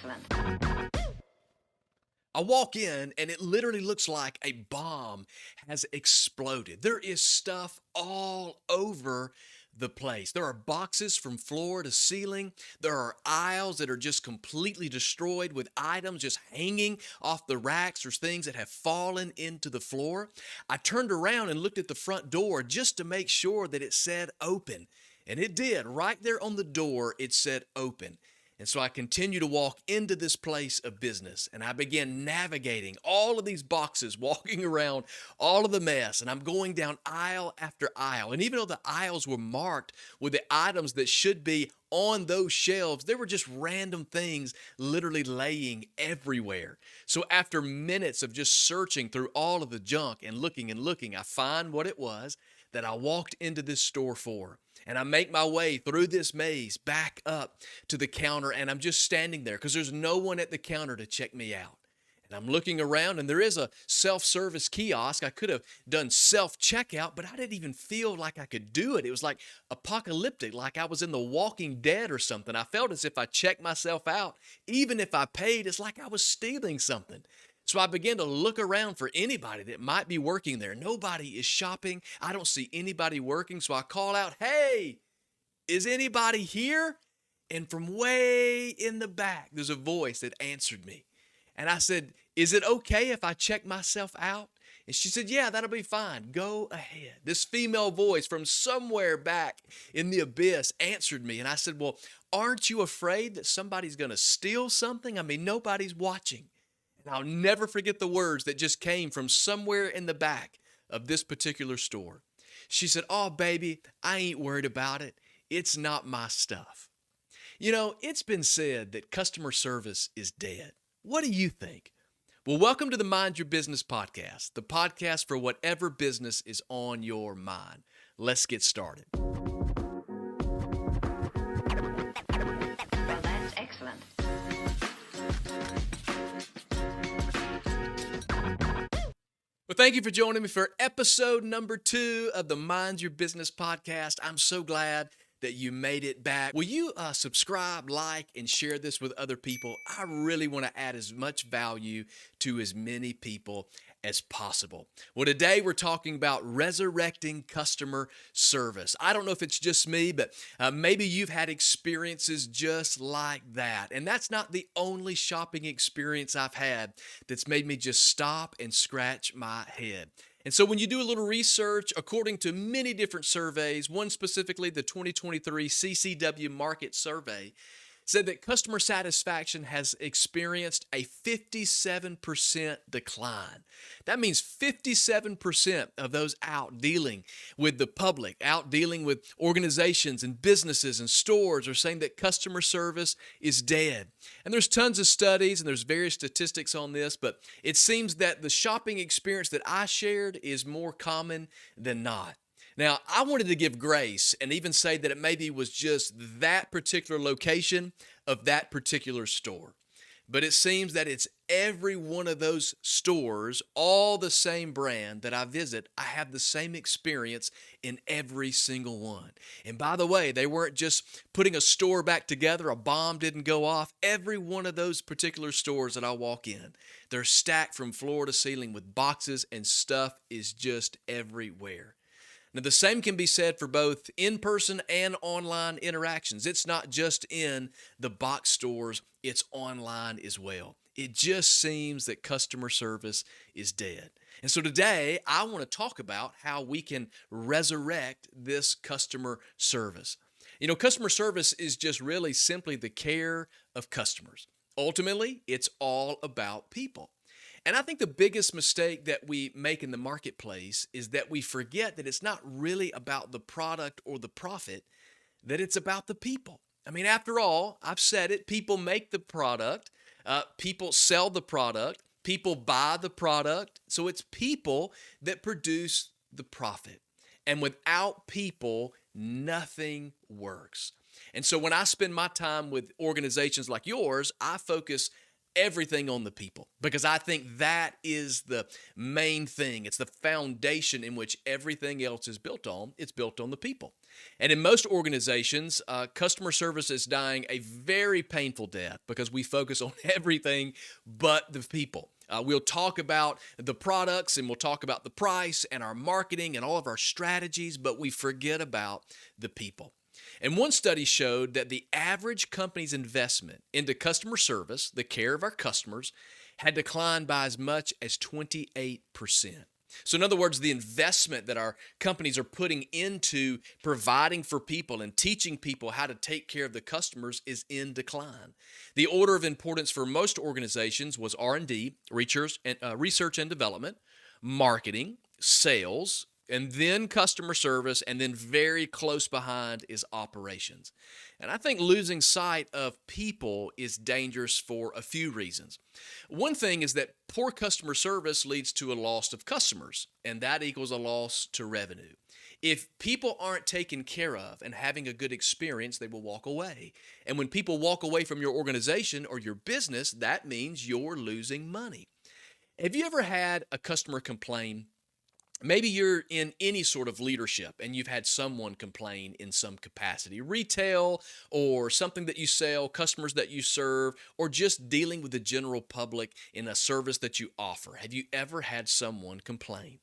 excellent. I walk in and it literally looks like a bomb has exploded. There is stuff all over the place. There are boxes from floor to ceiling. There are aisles that are just completely destroyed with items just hanging off the racks or things that have fallen into the floor. I turned around and looked at the front door just to make sure that it said open. And it did. Right there on the door, it said open. And so I continue to walk into this place of business and I began navigating all of these boxes, walking around all of the mess. And I'm going down aisle after aisle. And even though the aisles were marked with the items that should be on those shelves, there were just random things literally laying everywhere. So after minutes of just searching through all of the junk and looking, I find what it was that I walked into this store for. And I make my way through this maze back up to the counter, and I'm just standing there because there's no one at the counter to check me out. And I'm looking around, and there is a self-service kiosk. I could have done self-checkout, but I didn't even feel like I could do it. It was like apocalyptic, like I was in The Walking Dead or something. I felt as if I checked myself out, even if I paid, it's like I was stealing something. So I began to look around for anybody that might be working there. Nobody is shopping. I don't see anybody working. So I call out, "Hey, is anybody here?" And from way in the back, there's a voice that answered me. And I said, "Is it okay if I check myself out?" And she said, "Yeah, that'll be fine. Go ahead." This female voice from somewhere back in the abyss answered me. And I said, "Well, aren't you afraid that somebody's going to steal something? I mean, nobody's watching." I'll never forget the words that just came from somewhere in the back of this particular store. She said, "Oh, baby, I ain't worried about it. It's not my stuff." You know, it's been said that customer service is dead. What do you think? Well, welcome to the Mind Your Business podcast, the podcast for whatever business is on your mind. Let's get started. Well, that's excellent. Well, thank you for joining me for episode number 2 of the Mind Your Business podcast. I'm so glad that you made it back. Will you subscribe, like, and share this with other people? I really want to add as much value to as many people as possible. Well, today we're talking about resurrecting customer service. I don't know if it's just me, but maybe you've had experiences just like that. And that's not the only shopping experience I've had that's made me just stop and scratch my head. And so when you do a little research, according to many different surveys, one specifically, the 2023 CCW Market Survey, said that customer satisfaction has experienced a 57% decline. That means 57% of those out dealing with the public, out dealing with organizations and businesses and stores are saying that customer service is dead. And there's tons of studies and there's various statistics on this, but it seems that the shopping experience that I shared is more common than not. Now, I wanted to give grace and even say that it maybe was just that particular location of that particular store. But it seems that it's every one of those stores, all the same brand that I visit, I have the same experience in every single one. And by the way, they weren't just putting a store back together, a bomb didn't go off. Every one of those particular stores that I walk in, they're stacked from floor to ceiling with boxes and stuff is just everywhere. Now, the same can be said for both in-person and online interactions. It's not just in the box stores, it's online as well. It just seems that customer service is dead. And so today, I want to talk about how we can resurrect this customer service. You know, customer service is just really simply the care of customers. Ultimately, it's all about people. And I think the biggest mistake that we make in the marketplace is that we forget that it's not really about the product or the profit, that it's about the people. I mean, after all, I've said it, people make the product, people sell the product, people buy the product. So it's people that produce the profit. And without people, nothing works. And so when I spend my time with organizations like yours, I focus everything on the people because I think that is the main thing. It's the foundation in which everything else is built on. It's built on the people. And in most organizations, customer service is dying a very painful death because we focus on everything but the people. We'll talk about the products and we'll talk about the price and our marketing and all of our strategies, but we forget about the people. And one study showed that the average company's investment into customer service, the care of our customers, had declined by as much as 28%. So, in other words, the investment that our companies are putting into providing for people and teaching people how to take care of the customers is in decline. The order of importance for most organizations was R&D, research and development, marketing, sales, and then customer service, and then very close behind is operations. And I think losing sight of people is dangerous for a few reasons. One thing is that poor customer service leads to a loss of customers, and that equals a loss to revenue. If people aren't taken care of and having a good experience, they will walk away. And when people walk away from your organization or your business, that means you're losing money. Have you ever had a customer complain? Maybe you're in any sort of leadership and you've had someone complain in some capacity, retail or something that you sell, customers that you serve, or just dealing with the general public in a service that you offer. Have you ever had someone complain?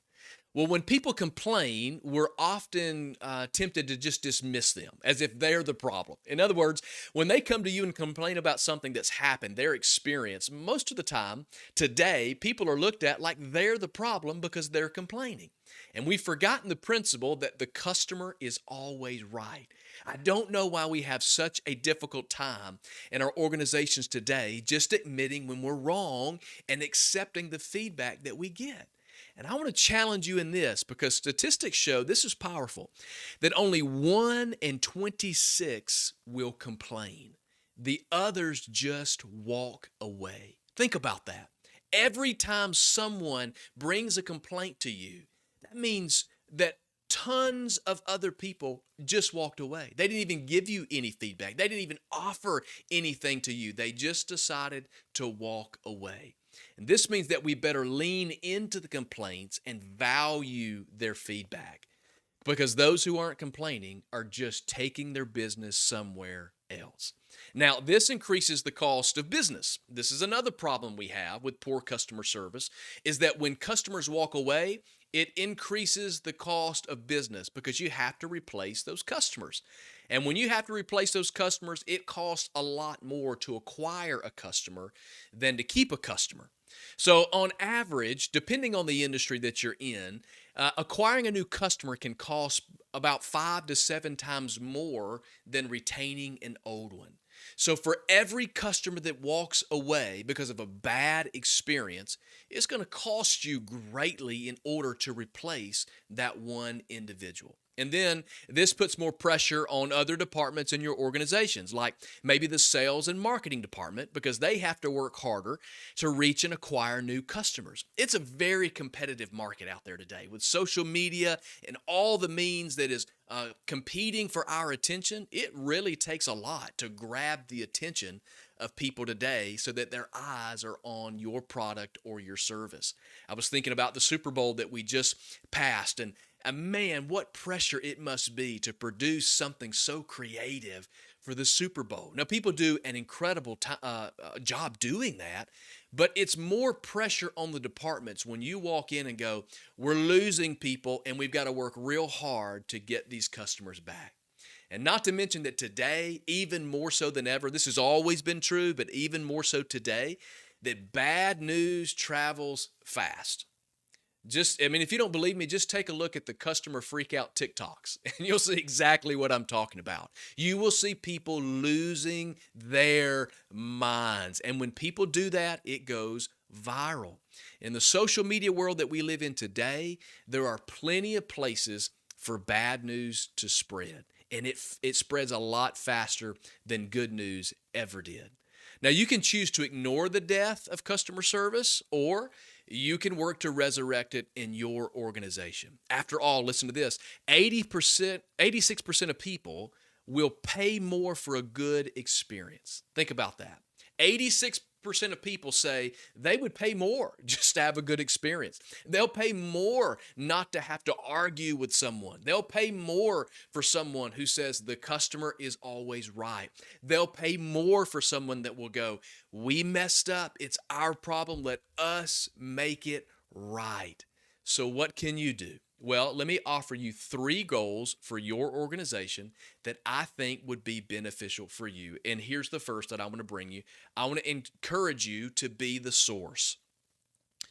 Well, when people complain, we're often tempted to just dismiss them as if they're the problem. In other words, when they come to you and complain about something that's happened, their experience, most of the time today, people are looked at like they're the problem because they're complaining. And we've forgotten the principle that the customer is always right. I don't know why we have such a difficult time in our organizations today just admitting when we're wrong and accepting the feedback that we get. And I want to challenge you in this because statistics show, this is powerful, that only 1 in 26 will complain. The others just walk away. Think about that. Every time someone brings a complaint to you, that means that tons of other people just walked away. They didn't even give you any feedback. They didn't even offer anything to you. They just decided to walk away. And this means that we better lean into the complaints and value their feedback because those who aren't complaining are just taking their business somewhere else. Now, this increases the cost of business. This is another problem we have with poor customer service is that when customers walk away, it increases the cost of business because you have to replace those customers. And when you have to replace those customers, it costs a lot more to acquire a customer than to keep a customer. So on average, depending on the industry that you're in, acquiring a new customer can cost about 5 to 7 times more than retaining an old one. So for every customer that walks away because of a bad experience, it's going to cost you greatly in order to replace that one individual. And then this puts more pressure on other departments in your organizations, like maybe the sales and marketing department, because they have to work harder to reach and acquire new customers. It's a very competitive market out there today with social media and all the means that is competing for our attention. It really takes a lot to grab the attention of people today so that their eyes are on your product or your service. I was thinking about the Super Bowl that we just passed, and man, what pressure it must be to produce something so creative for the Super Bowl. Now, people do an incredible job doing that, but it's more pressure on the departments when you walk in and go, we're losing people and we've got to work real hard to get these customers back. And not to mention that today, even more so than ever, this has always been true, but even more so today, that bad news travels fast. If you don't believe me, just take a look at the customer freak out TikToks and you'll see exactly what I'm talking about. You will see people losing their minds. And when people do that, it goes viral. In the social media world that we live in today, there are plenty of places for bad news to spread. And it spreads a lot faster than good news ever did. Now, you can choose to ignore the death of customer service, or you can work to resurrect it in your organization. After all, listen to this, 86% of people will pay more for a good experience. Think about that. 86% 90% of people say they would pay more just to have a good experience. They'll pay more not to have to argue with someone. They'll pay more for someone who says the customer is always right. They'll pay more for someone that will go, we messed up. It's our problem. Let us make it right. So what can you do? Well, let me offer you 3 goals for your organization that I think would be beneficial for you. And here's the first that I want to bring you. I want to encourage you to be the source.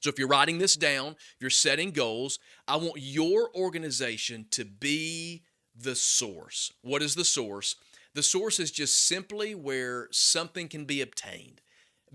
So if you're writing this down, if you're setting goals, I want your organization to be the source. What is the source? The source is just simply where something can be obtained.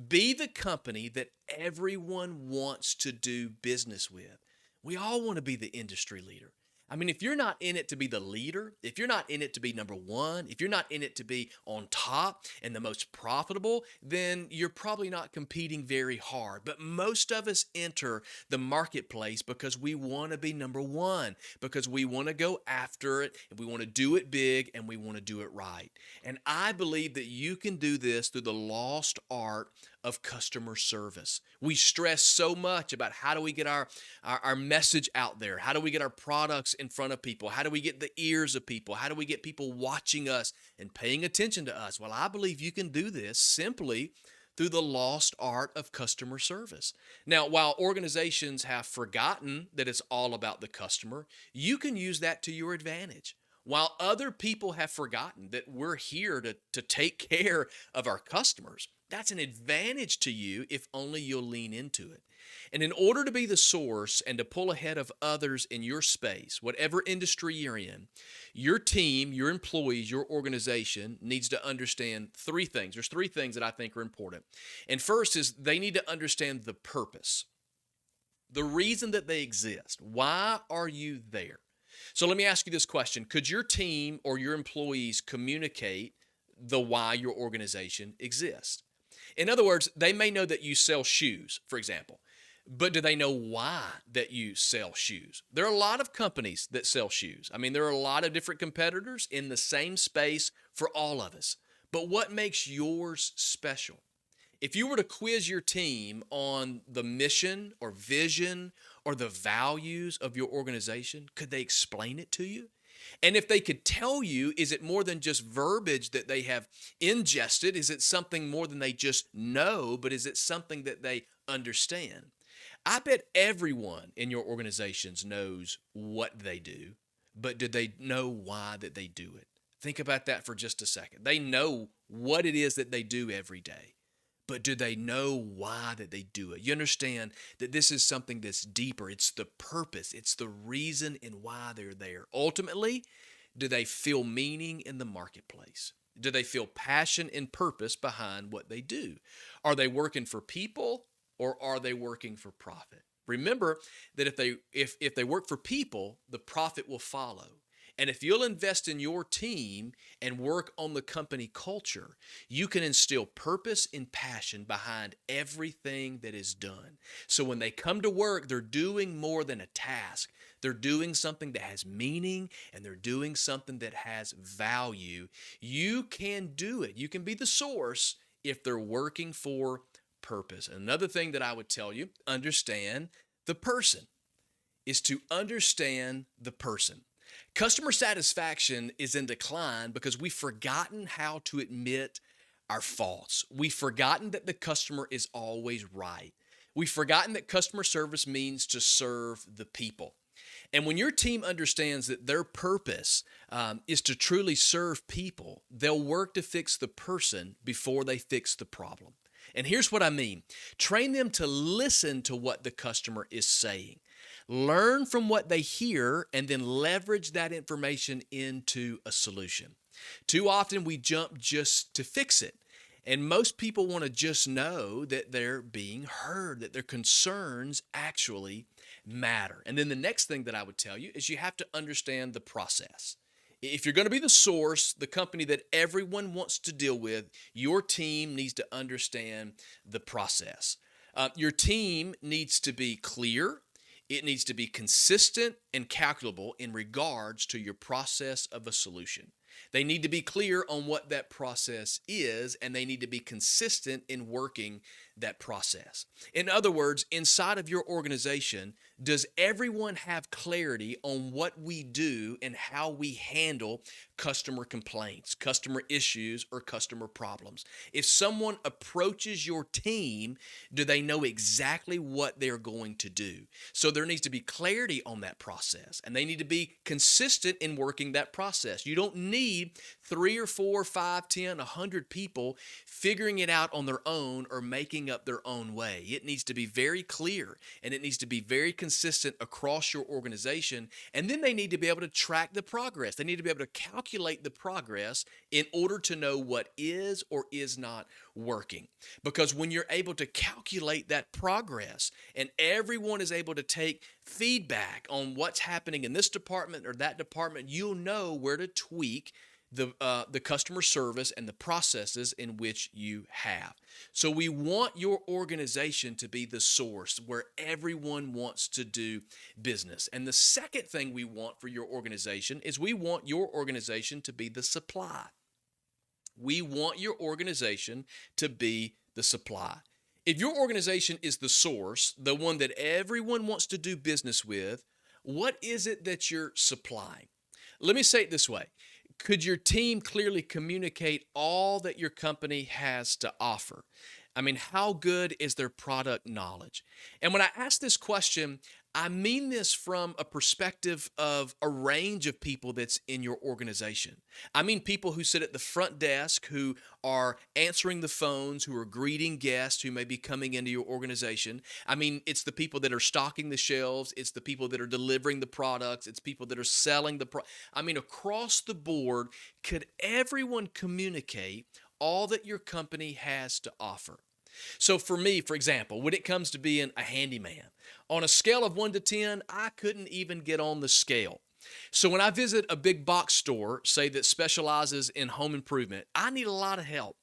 Be the company that everyone wants to do business with. We all want to be the industry leader. I mean, if you're not in it to be the leader, if you're not in it to be number one, if you're not in it to be on top and the most profitable, then you're probably not competing very hard. But most of us enter the marketplace because we want to be number one, because we want to go after it, and we want to do it big, and we want to do it right. And I believe that you can do this through the lost art of customer service. We stress so much about how do we get our message out there? How do we get our products in front of people? How do we get the ears of people? How do we get people watching us and paying attention to us? Well, I believe you can do this simply through the lost art of customer service. Now, while organizations have forgotten that it's all about the customer, you can use that to your advantage. While other people have forgotten that we're here to take care of our customers, that's an advantage to you if only you'll lean into it. And in order to be the source and to pull ahead of others in your space, whatever industry you're in, your team, your employees, your organization needs to understand 3 things. There's 3 things that I think are important. And first is they need to understand the purpose, the reason that they exist. Why are you there? So let me ask you this question. Could your team or your employees communicate the why your organization exists? In other words, they may know that you sell shoes, for example, but do they know why that you sell shoes? There are a lot of companies that sell shoes. I mean, there are a lot of different competitors in the same space for all of us. But what makes yours special? If you were to quiz your team on the mission or vision or the values of your organization, could they explain it to you? And if they could tell you, is it more than just verbiage that they have ingested? Is it something more than they just know, but is it something that they understand? I bet everyone in your organizations knows what they do, but do they know why that they do it? Think about that for just a second. They know what it is that they do every day, but do they know why that they do it? You understand that this is something that's deeper. It's the purpose. It's the reason and why they're there. Ultimately, do they feel meaning in the marketplace? Do they feel passion and purpose behind what they do? Are they working for people or are they working for profit? Remember that if they work for people, the profit will follow. And if you'll invest in your team and work on the company culture, you can instill purpose and passion behind everything that is done. So when they come to work, they're doing more than a task. They're doing something that has meaning and they're doing something that has value. You can do it. You can be the source if they're working for purpose. Another thing that I would tell you, understand the person, is to understand the person. Customer satisfaction is in decline because we've forgotten how to admit our faults. We've forgotten that the customer is always right. We've forgotten that customer service means to serve the people. And when your team understands that their purpose is to truly serve people, they'll work to fix the person before they fix the problem. And here's what I mean. Train them to listen to what the customer is saying. Learn from what they hear and then leverage that information into a solution. Too often we jump just to fix it. And most people want to just know that they're being heard, that their concerns actually matter. And then the next thing that I would tell you is you have to understand the process. If you're going to be the source, the company that everyone wants to deal with, your team needs to understand the process. Your team needs to be clear. It needs to be consistent and calculable in regards to your process of a solution. They need to be clear on what that process is, and they need to be consistent in working that process. In other words, inside of your organization, does everyone have clarity on what we do and how we handle customer complaints, customer issues, or customer problems? If someone approaches your team, do they know exactly what they're going to do? So there needs to be clarity on that process, and they need to be consistent in working that process. You don't need 3 or 4, 5, 10, 100 people figuring it out on their own or making up their own way. It needs to be very clear, and it needs to be very consistent across your organization. And then they need to be able to track the progress. They need to be able to calculate the progress in order to know what is or is not working. Because when you're able to calculate that progress and everyone is able to take feedback on what's happening in this department or that department, you'll know where to tweak the customer service and the processes in which you have. So we want your organization to be the source where everyone wants to do business. And the second thing we want for your organization is we want your organization to be the supply. We want your organization to be the supply. If your organization is the source, the one that everyone wants to do business with, what is it that you're supplying? Let me say it this way. Could your team clearly communicate all that your company has to offer? I mean, how good is their product knowledge? And when I ask this question, I mean this from a perspective of a range of people that's in your organization. I mean people who sit at the front desk, who are answering the phones, who are greeting guests who may be coming into your organization. I mean, it's the people that are stocking the shelves. It's the people that are delivering the products. It's people that are selling I mean, across the board, could everyone communicate all that your company has to offer? So for me, for example, when it comes to being a handyman, on a scale of 1 to 10, I couldn't even get on the scale. So when I visit a big box store, say that specializes in home improvement, I need a lot of help.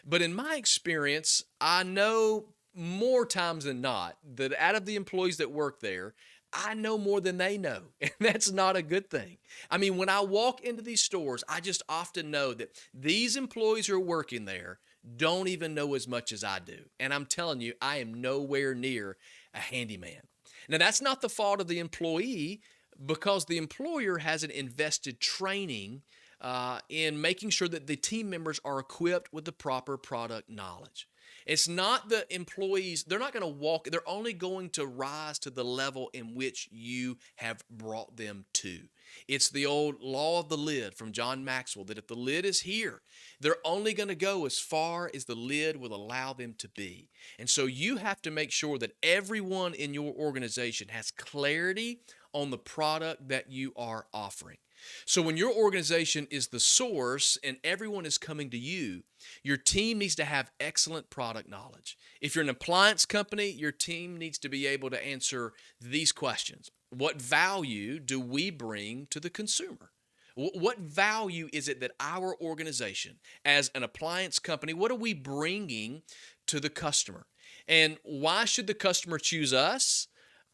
But in my experience, I know more times than not that out of the employees that work there, I know more than they know, and that's not a good thing. I mean, when I walk into these stores, I just often know that these employees who are working there don't even know as much as I do. And I'm telling you, I am nowhere near a handyman. Now, that's not the fault of the employee, because the employer hasn't invested training in making sure that the team members are equipped with the proper product knowledge. It's not the employees, they're not going to walk, they're only going to rise to the level in which you have brought them to. It's the old law of the lid from John Maxwell, that if the lid is here, they're only going to go as far as the lid will allow them to be. And so you have to make sure that everyone in your organization has clarity on the product that you are offering. So when your organization is the source and everyone is coming to you, your team needs to have excellent product knowledge. If you're an appliance company, your team needs to be able to answer these questions. What value do we bring to the consumer? What value is it that our organization, as an appliance company, what are we bringing to the customer? And why should the customer choose us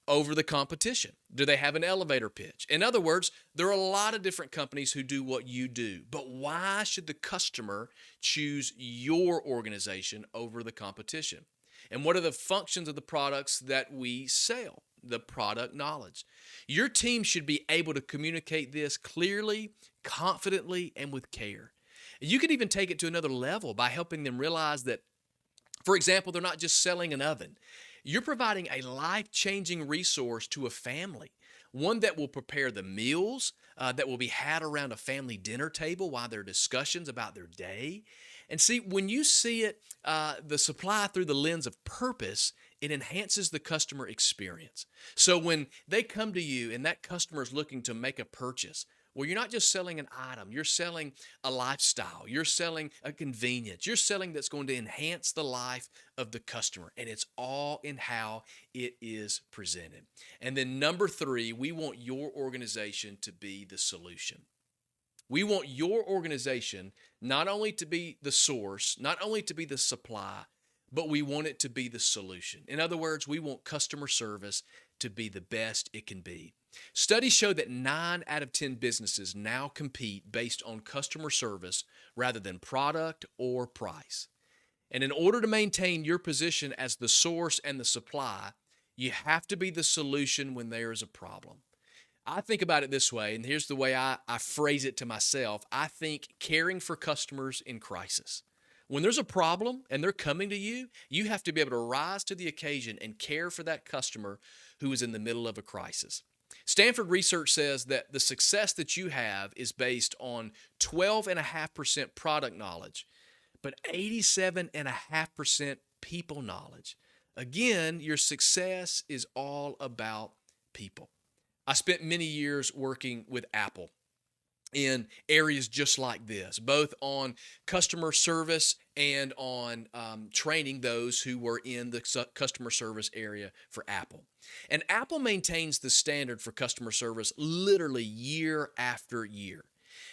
over the competition? Do they have an elevator pitch? In other words, there are a lot of different companies who do what you do, but why should the customer choose your organization over the competition? And what are the functions of the products that we sell? The product knowledge. Your team should be able to communicate this clearly, confidently, and with care. You could even take it to another level by helping them realize that, for example, they're not just selling an oven. You're providing a life-changing resource to a family, one that will prepare the meals that will be had around a family dinner table while there are discussions about their day. And see, when you see it, the supply through the lens of purpose, it enhances the customer experience. So when they come to you and that customer is looking to make a purchase, well, you're not just selling an item, you're selling a lifestyle, you're selling a convenience, you're selling that's going to enhance the life of the customer, and it's all in how it is presented. And then number 3, we want your organization to be the solution. We want your organization not only to be the source, not only to be the supply, but we want it to be the solution. In other words, we want customer service to be the best it can be. Studies show that 9 out of 10 businesses now compete based on customer service rather than product or price. And in order to maintain your position as the source and the supply, you have to be the solution when there is a problem. I think about it this way, and here's the way I phrase it to myself. I think caring for customers in crisis. When there's a problem and they're coming to you, you have to be able to rise to the occasion and care for that customer who is in the middle of a crisis. Stanford research says that the success that you have is based on 12.5% product knowledge, but 87.5% people knowledge. Again, your success is all about people. I spent many years working with Apple in areas just like this, both on customer service and on training those who were in the customer service area for Apple. And Apple maintains the standard for customer service literally year after year.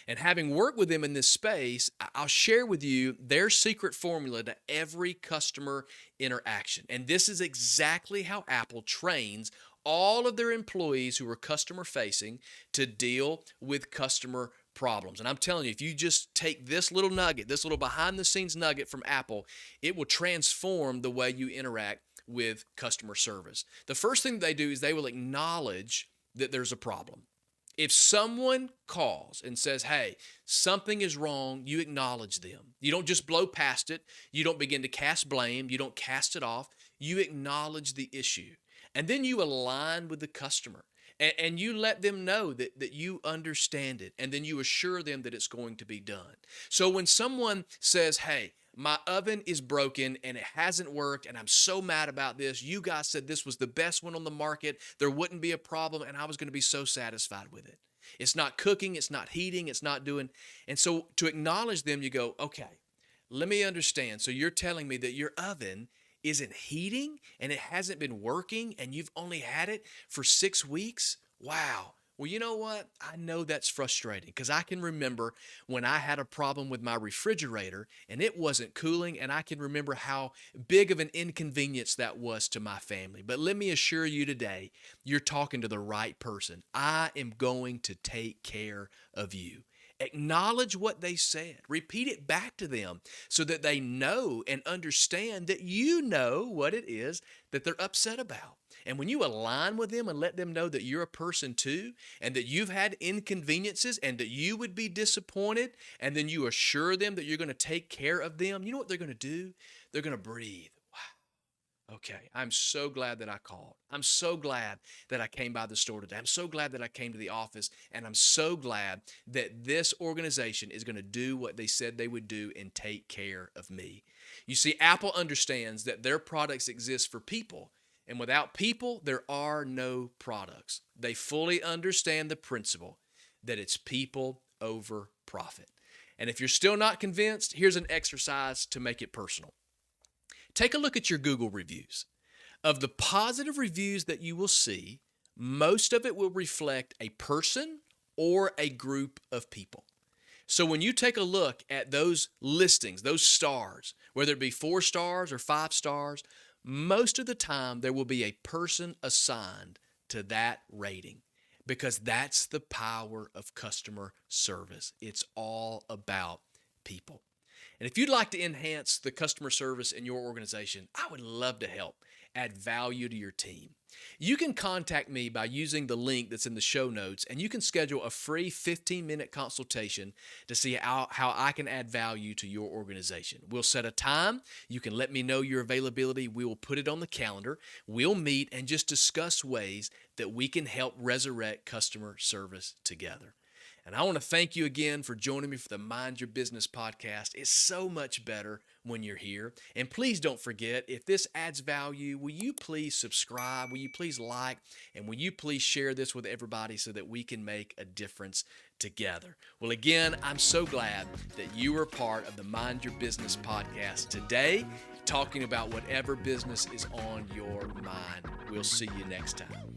And having worked with them in this space, I'll share with you their secret formula to every customer interaction. And this is exactly how Apple trains all of their employees who are customer facing to deal with customer problems. And I'm telling you, if you just take this little nugget, this little behind the scenes nugget from Apple, it will transform the way you interact with customer service. The first thing they do is they will acknowledge that there's a problem. If someone calls and says, hey, something is wrong, you acknowledge them. You don't just blow past it. You don't begin to cast blame. You don't cast it off. You acknowledge the issue. And then you align with the customer and you let them know that you understand it. And then you assure them that it's going to be done. So when someone says, hey, my oven is broken and it hasn't worked and I'm so mad about this. You guys said this was the best one on the market. There wouldn't be a problem and I was going to be so satisfied with it. It's not cooking. It's not heating. It's not doing. And so to acknowledge them, you go, okay, let me understand. So you're telling me that your oven isn't heating and it hasn't been working and you've only had it for 6 weeks? Wow. Well, you know what? I know that's frustrating because I can remember when I had a problem with my refrigerator and it wasn't cooling, and I can remember how big of an inconvenience that was to my family. But let me assure you today, you're talking to the right person. I am going to take care of you. Acknowledge what they said. Repeat it back to them so that they know and understand that you know what it is that they're upset about. And when you align with them and let them know that you're a person too, and that you've had inconveniences and that you would be disappointed, and then you assure them that you're going to take care of them, you know what they're going to do? They're going to breathe. Okay, I'm so glad that I called. I'm so glad that I came by the store today. I'm so glad that I came to the office, and I'm so glad that this organization is going to do what they said they would do and take care of me. You see, Apple understands that their products exist for people, and without people, there are no products. They fully understand the principle that it's people over profit. And if you're still not convinced, here's an exercise to make it personal. Take a look at your Google reviews. Of the positive reviews that you will see, most of it will reflect a person or a group of people. So when you take a look at those listings, those stars, whether it be 4 stars or 5 stars, most of the time there will be a person assigned to that rating, because that's the power of customer service. It's all about people. And if you'd like to enhance the customer service in your organization, I would love to help add value to your team. You can contact me by using the link that's in the show notes, and you can schedule a free 15-minute consultation to see how I can add value to your organization. We'll set a time. You can let me know your availability. We will put it on the calendar. We'll meet and just discuss ways that we can help resurrect customer service together. And I want to thank you again for joining me for the Mind Your Business podcast. It's so much better when you're here. And please don't forget, if this adds value, will you please subscribe? Will you please like? And will you please share this with everybody so that we can make a difference together? Well, again, I'm so glad that you were part of the Mind Your Business podcast today, talking about whatever business is on your mind. We'll see you next time.